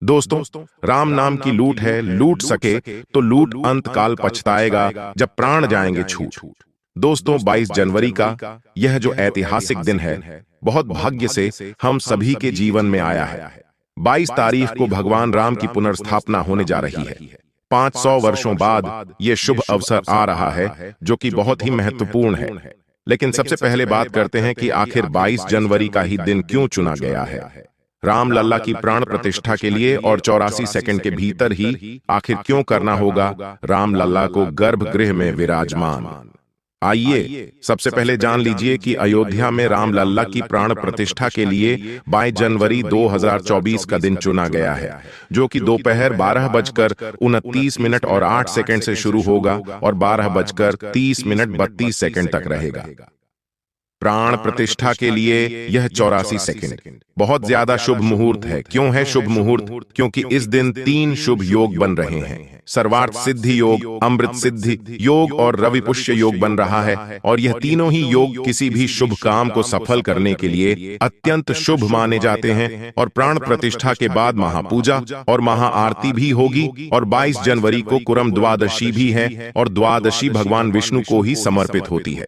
दोस्तों, राम नाम की लूट है, लूट सके तो लूट अंत काल पछताएगा जब प्राण जाएंगे छूट। दोस्तों, 22 जनवरी का यह जो ऐतिहासिक दिन है, बहुत भाग्य से हम सभी के जीवन में आया है। 22 तारीख को भगवान राम की पुनर्स्थापना होने जा रही है। 500 वर्षों बाद यह शुभ अवसर आ रहा है, जो कि बहुत ही महत्वपूर्ण है। लेकिन सबसे पहले बात करते हैं कि आखिर 22 जनवरी का ही दिन क्यों चुना गया है। राम लल्ला की प्राण प्रतिष्ठा के लिए और 84 सेकंड के भीतर ही आखिर क्यों करना होगा राम लल्ला को गर्भगृह में विराजमान। आइए सबसे पहले जान लीजिए कि अयोध्या में राम लल्ला की प्राण प्रतिष्ठा के लिए 22 जनवरी 2024 का दिन चुना गया है, जो कि दोपहर 12:29 और 8 सेकंड से शुरू होगा और 12:30 32 सेकंड तक रहेगा। प्राण प्रतिष्ठा के लिए यह 84 सेकंड बहुत ज्यादा शुभ मुहूर्त है। क्यों है शुभ मुहूर्त? क्योंकि इस दिन 3 शुभ योग बन रहे हैं। सर्वार्थ सिद्धि योग, अमृत सिद्धि योग और रवि पुष्य योग बन रहा है, और यह तीनों ही योग किसी भी शुभ काम को सफल करने के लिए अत्यंत शुभ माने जाते हैं। और प्राण प्रतिष्ठा के बाद महापूजा और महाआरती भी होगी, और 22 जनवरी को कुरम द्वादशी भी है, और द्वादशी भगवान विष्णु को ही समर्पित होती है।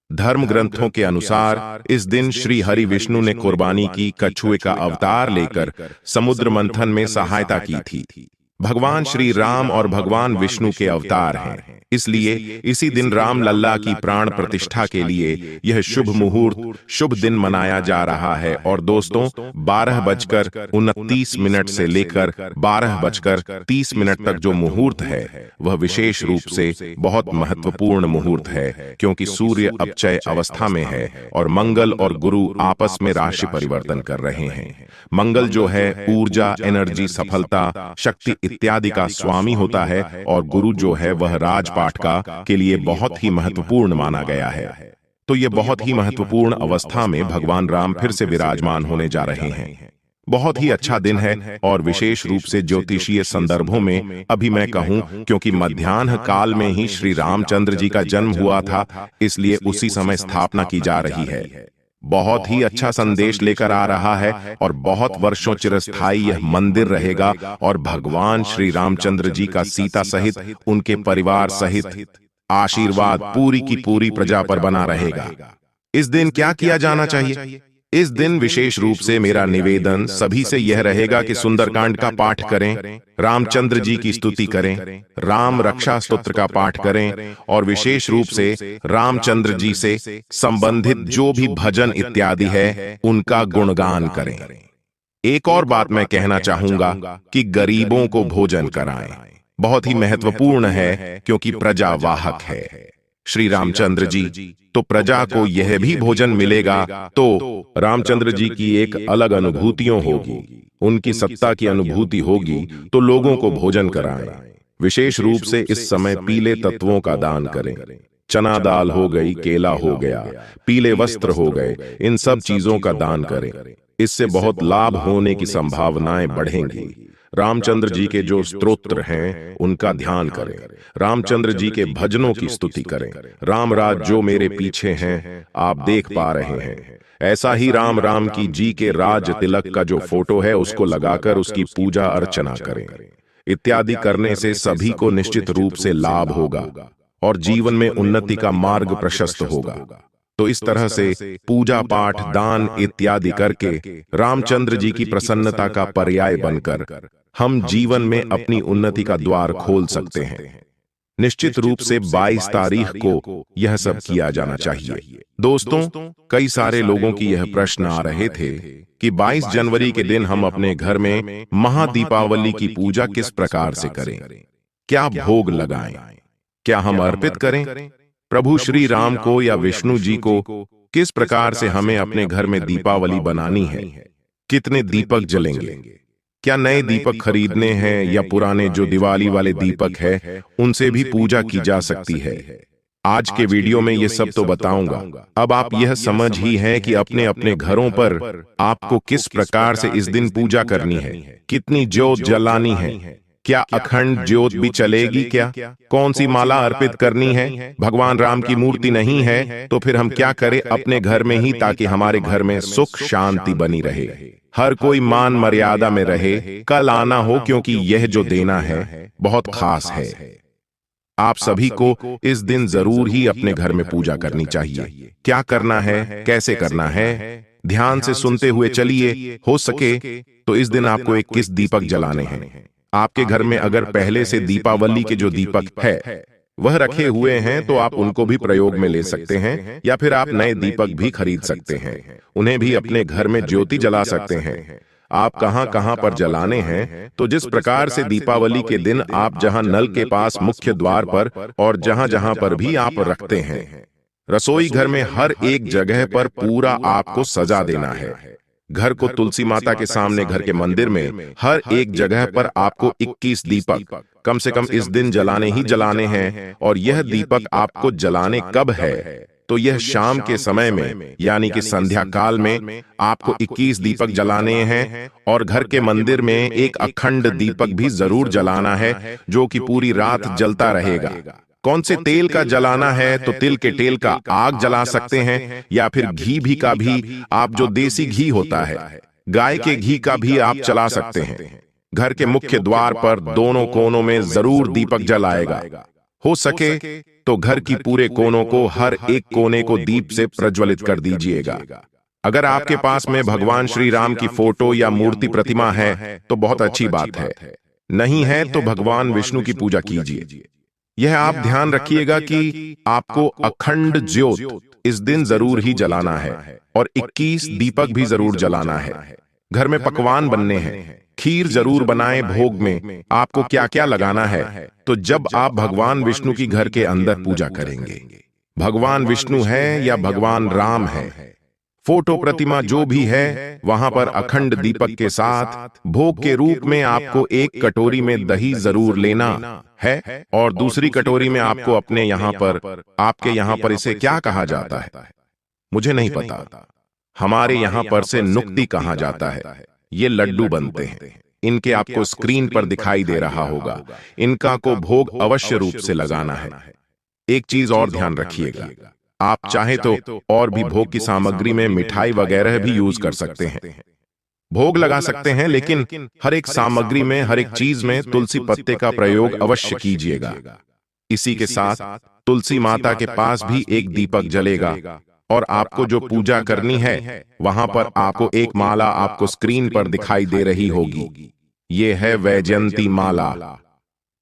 धर्म ग्रंथों के अनुसार इस दिन श्री हरि विष्णु ने कुर्बानी की कछुए का अवतार लेकर समुद्र मंथन में सहायता की थी। भगवान श्री राम और भगवान विष्णु के अवतार हैं, इसलिए इसी दिन राम लल्ला की प्राण प्रतिष्ठा के लिए यह शुभ मुहूर्त, शुभ दिन मनाया जा रहा है। और दोस्तों, 12:29 से लेकर 12:30 तक जो मुहूर्त है, वह विशेष रूप से बहुत महत्वपूर्ण मुहूर्त है, क्योंकि सूर्य अपचय अवस्था में है और मंगल और गुरु आपस में राशि परिवर्तन कर रहे हैं। मंगल जो है ऊर्जा, एनर्जी, सफलता, शक्ति इत्यादि का स्वामी होता है, और गुरु जो है वह राजपाट का के लिए बहुत ही महत्वपूर्ण माना गया है। तो ये बहुत ही महत्वपूर्ण अवस्था में भगवान राम फिर से विराजमान होने जा रहे हैं। बहुत ही अच्छा दिन है, और विशेष रूप से ज्योतिषीय संदर्भों में अभी मैं कहूं, क्योंकि मध्याह्न काल में ही श्री रामचंद्र जी का जन्म हुआ था, इसलिए उसी समय स्थापना की जा रही है। बहुत ही अच्छा संदेश लेकर आ रहा है, और बहुत वर्षों चिरस्थायी यह मंदिर रहेगा, और भगवान श्री रामचंद्र जी का सीता सहित उनके परिवार सहित आशीर्वाद पूरी की पूरी प्रजा पर बना रहेगा। इस दिन क्या किया जाना चाहिए? इस दिन विशेष रूप से मेरा निवेदन सभी से यह रहेगा कि सुंदरकांड का पाठ करें, रामचंद्र जी की स्तुति करें, राम रक्षा स्तोत्र का पाठ करें, और विशेष रूप से रामचंद्र जी से संबंधित जो भी भजन इत्यादि है उनका गुणगान करें। एक और बात मैं कहना चाहूंगा कि गरीबों को भोजन कराएं। बहुत ही महत्वपूर्ण है, क्योंकि प्रजा वाहक है श्री रामचंद्र जी, तो प्रजा को यह भी भोजन मिलेगा, तो रामचंद्र जी की एक अलग अनुभूतियों होगी, उनकी सत्ता की अनुभूति होगी, तो लोगों को भोजन कराएं। विशेष रूप से इस समय पीले तत्वों का दान करें। चना दाल हो गई, केला हो गया, पीले वस्त्र हो गए, इन सब चीजों का दान करें। इससे बहुत लाभ होने की संभावनाएं बढ़ेंगी। रामचंद्र जी के जो स्तोत्र हैं उनका ध्यान करें, रामचंद्र जी के भजनों की स्तुति करें। राम राज जो मेरे पीछे हैं आप देख पा रहे हैं, ऐसा ही राम राम की जी के राज तिलक का जो फोटो है उसको लगाकर उसकी पूजा अर्चना करें। इत्यादि करने से सभी को निश्चित रूप से लाभ होगा और जीवन में उन्नति का मार्ग प्रशस्त होगा। तो इस तरह से पूजा पाठ, दान इत्यादि करके रामचंद्र जी की प्रसन्नता का पर्याय बनकर हम जीवन में अपनी उन्नति का द्वार खोल सकते हैं। निश्चित रूप से 22 तारीख को यह सब किया जाना चाहिए। दोस्तों, कई सारे लोगों की यह प्रश्न आ रहे थे कि 22 जनवरी के दिन हम अपने घर में महादीपावली की पूजा किस प्रकार से करें, क्या भोग लगाएं, क्या हम अर्पित करें प्रभु श्री राम को या विष्णु जी को, किस प्रकार से हमें अपने घर में दीपावली बनानी है, कितने दीपक जलेंगे, क्या नए दीपक खरीदने हैं या पुराने जो दिवाली वाले दीपक है उनसे भी पूजा की जा सकती है। आज के वीडियो में ये सब तो बताऊंगा। अब आप यह समझ ही हैं कि अपने अपने घरों पर आपको किस प्रकार से इस दिन पूजा करनी है, कितनी ज्योत जलानी है, क्या अखंड ज्योत भी चलेगी क्या? कौन सी माला अर्पित करनी है? भगवान राम की मूर्ति नहीं है तो फिर हम क्या करें अपने घर में ही, ताकि हमारे घर में सुख शांति बनी रहे, हर कोई मान मर्यादा में रहे, कल आना हो, क्योंकि यह जो देना है बहुत खास है। आप सभी को इस दिन जरूर ही अपने घर में पूजा करनी चाहिए। क्या करना है, कैसे करना है, ध्यान से सुनते हुए चलिए। हो सके तो इस दिन आपको 21 दीपक जलाने हैं। आपके घर में अगर पहले से दीपावली के जो दीपक है वह रखे हुए हैं तो आप उनको भी प्रयोग में ले सकते हैं, या फिर आप नए दीपक भी खरीद सकते हैं, उन्हें भी अपने घर में ज्योति जला सकते हैं। आप कहां कहां पर जलाने हैं, तो जिस प्रकार से दीपावली के दिन आप जहां नल के पास मुख्य द्वार पर और जहां जहां पर भी आप रखते हैं, रसोई घर में हर एक जगह पर पूरा आपको सजा देना है। घर को तुलसी माता के सामने, घर के मंदिर में, हर एक जगह पर आपको 21 दीपक कम से कम इस दिन जलाने ही जलाने हैं। और यह दीपक आपको जलाने कब है, तो यह शाम के समय में, यानी कि संध्या काल में आपको 21 दीपक जलाने हैं। और घर के मंदिर में एक अखंड दीपक भी जरूर जलाना है, जो कि पूरी रात जलता रहेगा। कौन से तेल का जलाना है, तो तिल के तेल का आग जला सकते हैं, या फिर घी भी का भी, आप जो देसी घी होता है, गाय के घी का भी आप चला सकते हैं। घर के मुख्य द्वार पर दोनों कोनों में जरूर दीपक जलाएगा। हो सके तो घर की पूरे कोनों को, हर एक कोने को दीप से प्रज्वलित कर दीजिएगा। अगर आपके पास में भगवान श्री राम की फोटो या मूर्ति प्रतिमा है तो बहुत अच्छी बात है, नहीं है तो भगवान विष्णु की पूजा कीजिए। यह आप ध्यान रखिएगा कि आपको अखंड ज्योत इस दिन जरूर ही जलाना है, और 21 दीपक भी जरूर जलाना है। घर में पकवान बनने हैं, खीर जरूर बनाएं। भोग में आपको क्या क्या लगाना है, तो जब आप भगवान विष्णु की घर के अंदर पूजा करेंगे, भगवान विष्णु है या भगवान राम है, फोटो प्रतिमा जो भी है, वहां पर अखंड दीपक के साथ भोग के रूप में आपको एक कटोरी में दही जरूर लेना है, और दूसरी कटोरी में आपको अपने यहां पर, आपके यहां पर इसे क्या कहा जाता है मुझे नहीं पता, हमारे यहां पर से नुक्ति कहा जाता है। ये लड्डू बनते हैं, इनके आपको स्क्रीन पर दिखाई दे रहा होगा। इनका को भोग अवश्य रूप से लगाना है। एक चीज और ध्यान रखिएगा, आप चाहे तो और भी भोग की सामग्री में मिठाई वगैरह भी यूज कर सकते हैं, भोग लगा सकते हैं, लेकिन हर एक सामग्री में, हर एक चीज में तुलसी पत्ते का प्रयोग अवश्य कीजिएगा। इसी के साथ तुलसी माता के पास भी एक दीपक जलेगा, और आपको जो पूजा करनी है वहां पर आपको एक माला आपको स्क्रीन पर दिखाई दे रही होगी। ये है वैजयंती माला।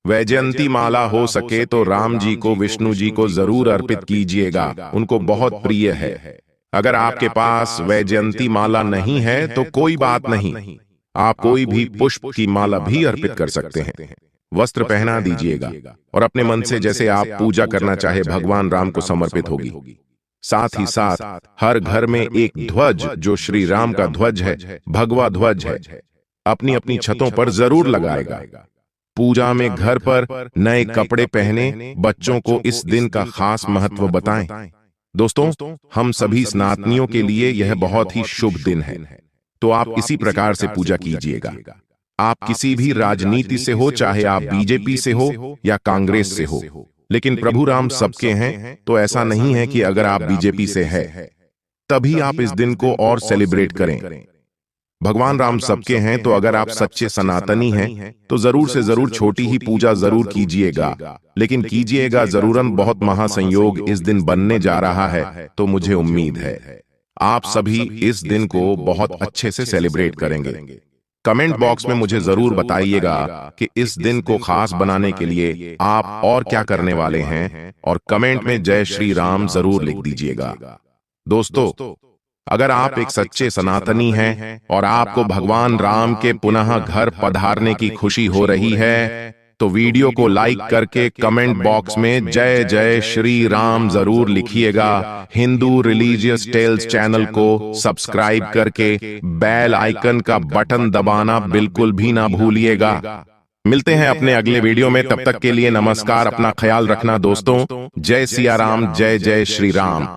वैजयंती माला हो सके तो राम जी को, विष्णु जी को जरूर अर्पित कीजिएगा, उनको बहुत प्रिय है। अगर आपके पास वैजयंती माला नहीं है तो कोई बात नहीं, आप कोई भी पुष्प की माला भी अर्पित कर सकते हैं। वस्त्र पहना दीजिएगा, और अपने मन से जैसे आप पूजा करना चाहे भगवान राम को समर्पित होगी। साथ ही साथ हर घर में एक ध्वज, जो श्री राम का ध्वज है, भगवा ध्वज है, अपनी अपनी छतों पर जरूर लगाएगा। पूजा में घर पर नए कपड़े पहने, बच्चों को इस दिन का खास महत्व बताएं। दोस्तों, हम सभी स्नातनियों के लिए यह बहुत ही शुभ दिन है, तो आप इसी प्रकार से पूजा कीजिएगा। आप किसी भी राजनीति से हो, चाहे आप बीजेपी से हो या कांग्रेस से हो, लेकिन प्रभु राम सबके हैं, तो ऐसा नहीं है कि अगर आप बीजेपी से है तभी आप इस दिन को और सेलिब्रेट करें। भगवान राम सबके हैं, तो अगर आप सच्चे सनातनी हैं तो जरूर से जरूर छोटी ही पूजा जरूर कीजिएगा, लेकिन कीजिएगा जरूरन। बहुत महासंयोग इस दिन बनने जा रहा है, तो मुझे उम्मीद है आप सभी इस दिन को बहुत अच्छे से सेलिब्रेट करेंगे। कमेंट बॉक्स में मुझे जरूर बताइएगा कि इस दिन को खास बनाने के लिए आप और क्या करने वाले हैं, और कमेंट में जय श्री राम जरूर लिख दीजिएगा। दोस्तों, अगर आप एक सच्चे सनातनी हैं और आपको भगवान राम के पुनः घर पधारने की खुशी हो रही है, तो वीडियो को लाइक करके कमेंट बॉक्स में जय जय श्री राम जरूर लिखिएगा। हिंदू रिलीजियस टेल्स चैनल को सब्सक्राइब करके बेल आइकन का बटन दबाना बिल्कुल भी ना भूलिएगा। मिलते हैं अपने अगले वीडियो में, तब तक के लिए नमस्कार, अपना ख्याल रखना दोस्तों। जय सिया राम, जय जय श्री राम।